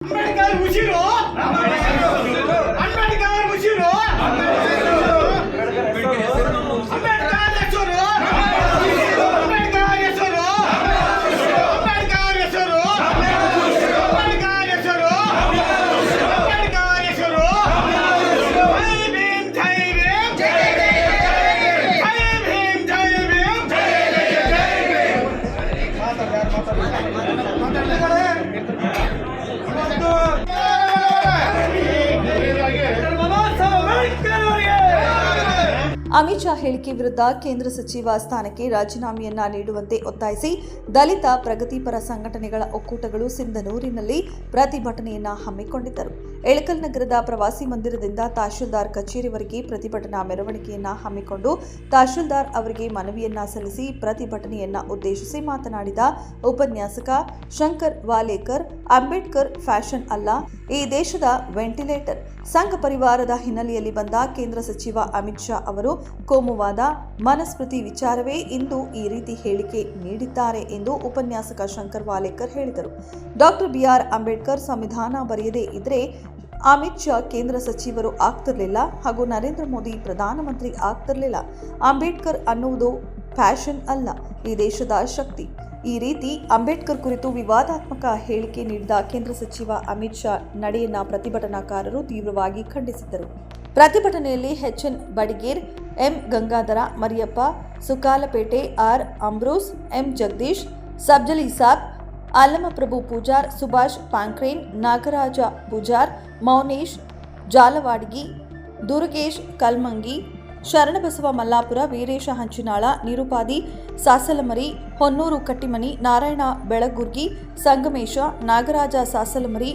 ಅಂಬೇಡ್ಕರ್ ಉಸಿರು ಅಂಬೇಡ್ಕರ್ ಉಸಿರು ಅಂಬೇಡ್ಕರ್ ಹೆಸರು ಅಂಬೇಡ್ಕರ್ ಹೆಸರು ಅಂಬೇಡ್ಕರ್ ಹೆಸರು ಅಂಬೇಡ್ಕರ್ ಹೆಸರು ಅಂಬೇಡ್ಕರ್ ಹೆಸರು ಜೈ ಭೀಮ್ ಜೈ ಭೀಮ್ ಜೈ ಭೀಮ್ ಜೈ ಭೀಮ್ ಅಮಿತ್ ಶಾ ಹೇಳಿಕೆ ವಿರುದ್ಧ ಕೇಂದ್ರ ಸಚಿವ ಸ್ಥಾನಕ್ಕೆ ರಾಜೀನಾಮೆಯನ್ನ ನೀಡುವಂತೆ ಒತ್ತಾಯಿಸಿ ದಲಿತ ಪ್ರಗತಿಪರ ಸಂಘಟನೆಗಳ ಒಕ್ಕೂಟಗಳು ಸಿಂಧನೂರಿನಲ್ಲಿ ಪ್ರತಿಭಟನೆಯನ್ನ ಹಮ್ಮಿಕೊಂಡಿದ್ದರು. ಎಳಕಲ್ ನಗರದ ಪ್ರವಾಸಿ ಮಂದಿರದಿಂದ ತಹಶೀಲ್ದಾರ್ ಕಚೇರಿವರೆಗೆ ಪ್ರತಿಭಟನಾ ಮೆರವಣಿಗೆಯನ್ನ ಹಮ್ಮಿಕೊಂಡು ತಹಶೀಲ್ದಾರ್ ಅವರಿಗೆ ಮನವಿಯನ್ನ ಸಲ್ಲಿಸಿ ಪ್ರತಿಭಟನೆಯನ್ನ ಉದ್ದೇಶಿಸಿ ಮಾತನಾಡಿದ ಉಪನ್ಯಾಸಕ ಶಂಕರ್ ವಾಲೇಕರ್, ಅಂಬೇಡ್ಕರ್ ಫ್ಯಾಷನ್ ಅಲ್ಲ, ಈ ದೇಶದ ವೆಂಟಿಲೇಟರ್. ಸಂಘ ಪರಿವಾರದ ಹಿನ್ನೆಲೆಯಲ್ಲಿ ಬಂದ ಕೇಂದ್ರ ಸಚಿವ ಅಮಿತ್ ಶಾ ಅವರು ಕೋಮುವಾದ, ಮನಸ್ಮೃತಿ ವಿಚಾರವೇ ಇಂದು ಈ ರೀತಿ ಹೇಳಿಕೆ ನೀಡಿದ್ದಾರೆ ಎಂದು ಉಪನ್ಯಾಸಕ ಶಂಕರ್ ವಾಲೇಕರ್ ಹೇಳಿದರು. ಡಾಕ್ಟರ್ ಬಿಆರ್ ಅಂಬೇಡ್ಕರ್ ಸಂವಿಧಾನ ಬರೆಯದೇ ಇದ್ರೆ ಅಮಿತ್ ಶಾ ಕೇಂದ್ರ ಸಚಿವರು ಆಗ್ತಿರಲಿಲ್ಲ ಹಾಗೂ ನರೇಂದ್ರ ಮೋದಿ ಪ್ರಧಾನಮಂತ್ರಿ ಆಗ್ತಿರಲಿಲ್ಲ. ಅಂಬೇಡ್ಕರ್ ಅನ್ನುವುದು ಫ್ಯಾಷನ್ ಅಲ್ಲ, ಈ ದೇಶದ ಶಕ್ತಿ. ಈ ರೀತಿ ಅಂಬೇಡ್ಕರ್ ಕುರಿತು ವಿವಾದಾತ್ಮಕ ಹೇಳಿಕೆ ನೀಡಿದ ಕೇಂದ್ರ ಸಚಿವ ಅಮಿತ್ ಶಾ ನಡೆಯನ್ನ ಪ್ರತಿಭಟನಾಕಾರರು ತೀವ್ರವಾಗಿ ಖಂಡಿಸಿದರು. ಪ್ರತಿಭಟನೆಯಲ್ಲಿ H N Badiger, M Gangadhara, Mariyappa, Sukalapete, R Ambrose, M Jagadish, Sabjali Sab, Allamaprabhu Pujar, Subhash Pankren, Nagaraja Pujar, Mounesh Jalawadagi, Durgesh Kalmangi, Sharanabasava Mallapura, Veeresha Hanchinal, Nirupadi Sasalamari, Honnuru Kattimani, Narayana Belagurgi, Sangamesha, Nagaraja Sasalamari,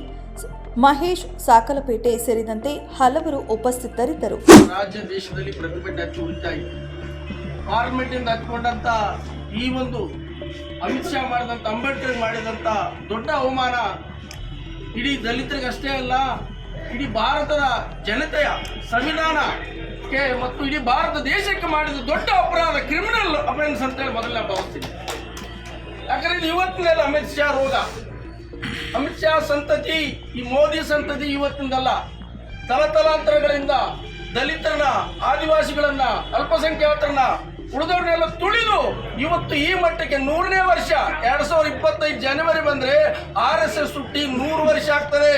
Mahesh Sakalapete ಸೇರಿದಂತೆ ಹಲವರು ಉಪಸ್ಥಿತರಿದ್ದರು. ರಾಜ್ಯ ದೇಶದಲ್ಲಿ ಪ್ರತಿಭಟನೆ ಹಚ್ಚಿ ಉಳಿತಾ ಇತ್ತು. ಪಾರ್ಲಿಮೆಂಟ್ ಇಂದ ಹಚ್ಕೊಂಡಂತ ಈ ಒಂದು ಅಮಿತ್ ಶಾ ಮಾಡಿದಂತ, ಅಂಬೇಡ್ಕರ್ ಮಾಡಿದಂತ ದೊಡ್ಡ ಅವಮಾನ ಇಡೀ ದಲಿತರಿಗಷ್ಟೇ ಅಲ್ಲ, ಇಡೀ ಭಾರತದ ಜನತೆಯ ಸಂವಿಧಾನಕ್ಕೆ ಮತ್ತು ಇಡೀ ಭಾರತ ದೇಶಕ್ಕೆ ಮಾಡಿದ ದೊಡ್ಡ ಅಪರಾಧ, ಕ್ರಿಮಿನಲ್ ಅಫೆನ್ಸ್ ಅಂತೇಳಿ ಮೊದಲನೇ ಭಾವಿಸ್ತೀನಿ. ಯಾಕಂದ್ರೆ ಇದು ಇವತ್ತಿನ ಅಮಿತ್ ಶಾ ರೋಗ. ಅಮಿತ್ ಶಾ ಸಂತತಿ, ಈ ಮೋದಿ ಸಂತತಿ ಇವತ್ತಿಂದಲ್ಲ, ತಲತಲಾಂತರಗಳಿಂದ ದಲಿತರನ್ನ, ಆದಿವಾಸಿಗಳನ್ನ, ಅಲ್ಪಸಂಖ್ಯಾತರನ್ನ, ಉಳಿದವ್ರನ್ನೆಲ್ಲ ತುಳಿದು ಇವತ್ತು ಈ ಮಟ್ಟಕ್ಕೆ 100ನೇ ವರ್ಷ 2025 ಜನವರಿ ಬಂದ್ರೆ RSS ಹುಟ್ಟಿ 100 ವರ್ಷ ಆಗ್ತದೆ.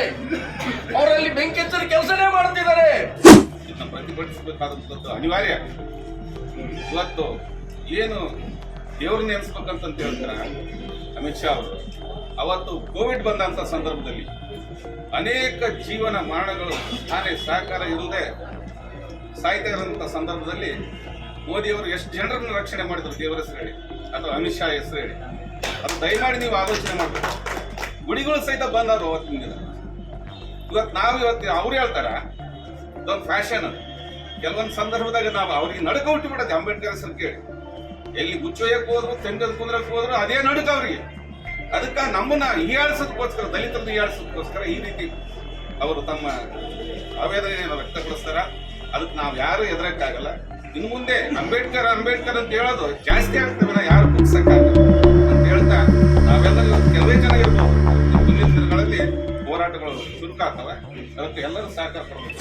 ಅವರಲ್ಲಿ ಬೆಂಕಿ ಹಚ್ಚದ ಕೆಲಸನೇ ಮಾಡ್ತಿದ್ದಾರೆ. ಪ್ರತಿಭಟಿಸಬೇಕಾದಂಥದ್ದು ಅನಿವಾರ್ಯ. ಇವತ್ತು ಏನು ದೇವ್ರನ್ನ ನೆನೆಸ್ಬೇಕಂತ ಹೇಳ್ತಾರೆ ಅಮಿತ್ ಶಾ ಅವರು. ಅವತ್ತು ಕೋವಿಡ್ ಬಂದಂಥ ಸಂದರ್ಭದಲ್ಲಿ ಅನೇಕ ಜೀವನ ಮರಣಗಳು ತಾನೇ ಸಹಕಾರ ಇಲ್ಲದೆ ಸಾಯ್ತಾ ಇರೋಂಥ ಸಂದರ್ಭದಲ್ಲಿ ಮೋದಿಯವರು ಎಷ್ಟು ಜನರನ್ನು ರಕ್ಷಣೆ ಮಾಡಿದ್ರು ದೇವರ ಹೆಸರು ಹೇಳಿ ಅಥವಾ ಅಮಿತ್ ಶಾ ಹೆಸರು ಹೇಳಿ. ಅದು ದಯಮಾಡಿ ನೀವು ಆಲೋಚನೆ ಮಾಡಬೇಕು. ಗುಡಿಗಳು ಸಹಿತ ಬಂದವರು ಅವತ್ತಿನ ದಿನ. ಇವತ್ತು ಅವ್ರು ಹೇಳ್ತಾರ ಇದೊಂದು ಫ್ಯಾಷನ್. ಕೆಲವೊಂದು ಸಂದರ್ಭದಾಗ ನಾವು ಅವ್ರಿಗೆ ನಡುಕ ಹುಟ್ಟಿ ಬಿಡತ್ತೆ ಅಂಬೇಡ್ಕರ್ ಹೆಸರು ಕೇಳಿ. ಎಲ್ಲಿ ಗುಚ್ಚೊಯ್ಯಕ್ಕೆ ಹೋದ್ರು, ತೆಂಗದ ಕುಂದ್ರಕ್ಕೆ ಹೋದ್ರು ಅದೇ ನಡುಕ ಅವ್ರಿಗೆ. ಅದಕ್ಕೆ ನಮ್ಮನ್ನ ಹೀಯಾಳಿಸೋದಕ್ಕೋಸ್ಕರ, ದಲಿತರನ್ನು ಹೀಯಾಳಿಸೋದಕ್ಕೋಸ್ಕರ ಈ ರೀತಿ ಅವರು ತಮ್ಮ ಆವೇದನೆಯನ್ನು ವ್ಯಕ್ತಪಡಿಸ್ತಾರ. ಅದಕ್ಕೆ ನಾವು ಯಾರು ಎದುರಕ್ಕಾಗಲ್ಲ. ಇನ್ನು ಮುಂದೆ ಅಂಬೇಡ್ಕರ್ ಅಂತ ಹೇಳೋದು ಜಾಸ್ತಿ ಆಗ್ತವೆ, ಯಾರು ಕುಗ್ಸಕ್ಕಾಗಲ್ಲ ಅಂತ ಹೇಳ್ತಾ ನಾವೆಲ್ಲರೂ ಕೆಲವೇ ಜನ ಇರ್ಬೋದು. ಮುಂದಿನ ದಿನಗಳಲ್ಲಿ ಹೋರಾಟಗಳು ಚುರುಕಾಗ್ತವೆ. ಅದಕ್ಕೆ ಎಲ್ಲರೂ ಸಹಕಾರ ಕೊಡಬೇಕು.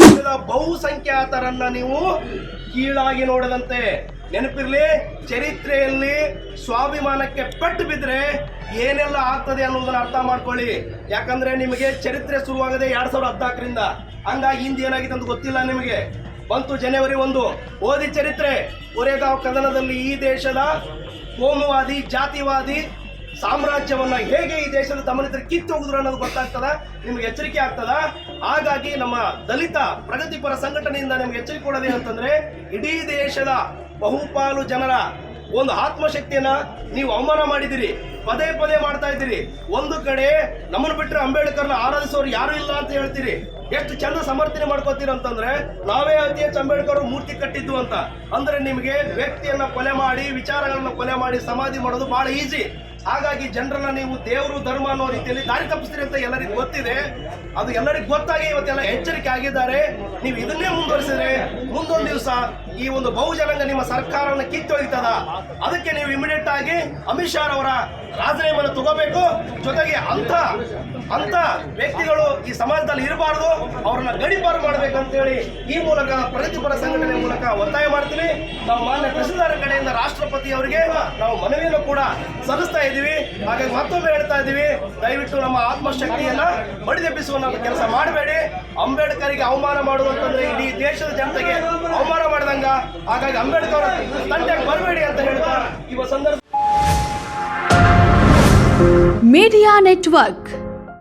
ಬಹುಸಂಖ್ಯಾತರನ್ನ ನೀವು ಕೀಳಾಗಿ ನೋಡದಂತೆ ನೆನಪಿರ್ಲಿ. ಚರಿತ್ರೆಯಲ್ಲಿ ಸ್ವಾಭಿಮಾನಕ್ಕೆ ಪೆಟ್ಟು ಬಿದ್ದರೆ ಏನೆಲ್ಲ ಆಗ್ತದೆ ಅನ್ನೋದನ್ನ ಅರ್ಥ ಮಾಡ್ಕೊಳ್ಳಿ. ಯಾಕಂದ್ರೆ ನಿಮಗೆ ಚರಿತ್ರೆ ಶುರುವಾಗದೆ 2014ರಿಂದ. ಹಂಗಾಗಿ ಹಿಂದೆ ಏನಾಗಿದೆ ಅಂತ ಗೊತ್ತಿಲ್ಲ ನಿಮಗೆ. ಬಂತು ಜನವರಿ 1, ಓದಿ ಚರಿತ್ರೆ. ಕೊರೆಗಾಂವ್ ಕದನದಲ್ಲಿ ಈ ದೇಶದ ಕೋಮುವಾದಿ, ಜಾತಿವಾದಿ ಸಾಮ್ರಾಜ್ಯವನ್ನ ಹೇಗೆ ಈ ದೇಶದ ದಮನಿತರು ಕಿತ್ತು ಹೋಗಿದ್ರು ಅನ್ನೋದು ಗೊತ್ತಾಗ್ತದ, ನಿಮ್ಗೆ ಎಚ್ಚರಿಕೆ ಆಗ್ತದ. ಹಾಗಾಗಿ ನಮ್ಮ ದಲಿತ ಪ್ರಗತಿಪರ ಸಂಘಟನೆಯಿಂದ ನಿಮ್ಗೆ ಎಚ್ಚರಿಕೆ ಕೊಡೋದೇ ಅಂತಂದ್ರೆ, ಇಡೀ ದೇಶದ ಬಹುಪಾಲು ಜನರ ಒಂದು ಆತ್ಮಶಕ್ತಿಯನ್ನ ನೀವು ಅವಮಾನ ಮಾಡಿದಿರಿ, ಪದೇ ಪದೇ ಮಾಡ್ತಾ ಇದ್ದೀರಿ. ಒಂದು ಕಡೆ ನಮ್ಮನ್ನು ಬಿಟ್ಟರೆ ಅಂಬೇಡ್ಕರ್ನ ಆರಾಧಿಸೋರು ಯಾರು ಇಲ್ಲ ಅಂತ ಹೇಳ್ತೀರಿ. ಎಷ್ಟು ಚಂದ ಸಮರ್ಥನೆ ಮಾಡ್ಕೋತೀರ ಅಂತಂದ್ರೆ, ನಾವೇ ಅತಿ ಹೆಚ್ಚು ಅಂಬೇಡ್ಕರ್ ಮೂರ್ತಿ ಕಟ್ಟಿದ್ದು ಅಂತ. ಅಂದ್ರೆ ನಿಮಗೆ ವ್ಯಕ್ತಿಯನ್ನ ಕೊಲೆ ಮಾಡಿ, ವಿಚಾರಗಳನ್ನ ಕೊಲೆ ಮಾಡಿ ಸಮಾಧಿ ಮಾಡೋದು ಬಹಳ ಈಸಿ. ಹಾಗಾಗಿ ಜನರನ್ನ ನೀವು ದೇವರು ಧರ್ಮ ಅನ್ನೋ ರೀತಿಯಲ್ಲಿ ದಾರಿ ತಪ್ಪಿಸ್ತೀರಿ ಅಂತ ಎಲ್ಲರಿಗೂ ಗೊತ್ತಿದೆ. ಅದು ಎಲ್ಲರಿಗೂ ಗೊತ್ತಾಗಿ ಇವತ್ತೆಲ್ಲ ಎಚ್ಚರಿಕೆ ಆಗಿದ್ದಾರೆ. ನೀವು ಇದನ್ನೇ ಮುಂದುವರಿಸಿದ್ರೆ ಮುಂದೊಂದು ದಿವಸ ಈ ಒಂದು ಬಹುಜನಾಂಗ ನಿಮ್ಮ ಸರ್ಕಾರವನ್ನು ಕಿತ್ತೊಯ್ತದ. ಅದಕ್ಕೆ ನೀವು ಇಮಿಡಿಯೇಟ್ ಆಗಿ ಅಮಿತ್ ಶಾ ಅವರ ರಾಜೀನಾಮೆಯನ್ನು ತಗೋಬೇಕು. ಜೊತೆಗೆ ಅಂತ ವ್ಯಕ್ತಿಗಳು ಈ ಸಮಾಜದಲ್ಲಿ ಇರಬಾರ್ದು, ಅವರನ್ನ ಗಡೀಪಾರು ಮಾಡ್ಬೇಕಂತೇಳಿ ಈ ಮೂಲಕ ಪ್ರಗತಿಪರ ಸಂಘಟನೆ ಮೂಲಕ ಒತ್ತಾಯ ಮಾಡ್ತೀವಿ. ನಾವು ಮಾನ್ಯ ತಹಸೀಲ್ದಾರ್ ಕಡೆಯಿಂದ ರಾಷ್ಟ್ರಪತಿ ಅವರಿಗೆ ನಾವು ಮನವಿಯನ್ನು ಕೂಡ ಸಲ್ಲಿಸ್ತಾ ಇದ್ದೀವಿ. ಹಾಗಾಗಿ ಮತ್ತೊಮ್ಮೆ ಹೇಳ್ತಾ ಇದ್ದೀವಿ, ದಯವಿಟ್ಟು ನಮ್ಮ ಆತ್ಮಶಕ್ತಿಯನ್ನ ಬಡಿದೆಬ್ಬಿಸುವ ಕೆಲಸ ಮಾಡಬೇಡಿ. ಅಂಬೇಡ್ಕರ್ಗೆ ಅವಮಾನ ಮಾಡುವಂತಂದ್ರೆ ಇಡೀ ದೇಶದ ಜನತೆಗೆ ಅವಮಾನ ಮಾಡಿದಂಗ. ಹಾಗಾಗಿ ಅಂಬೇಡ್ಕರ್ ತಂಟೆಗೆ ಬರಬೇಡಿ ಅಂತ ಹೇಳ್ತಾ ಈ ಸಂದರ್ಭ ಮೀಡಿಯಾ ನೆಟ್ವರ್ಕ್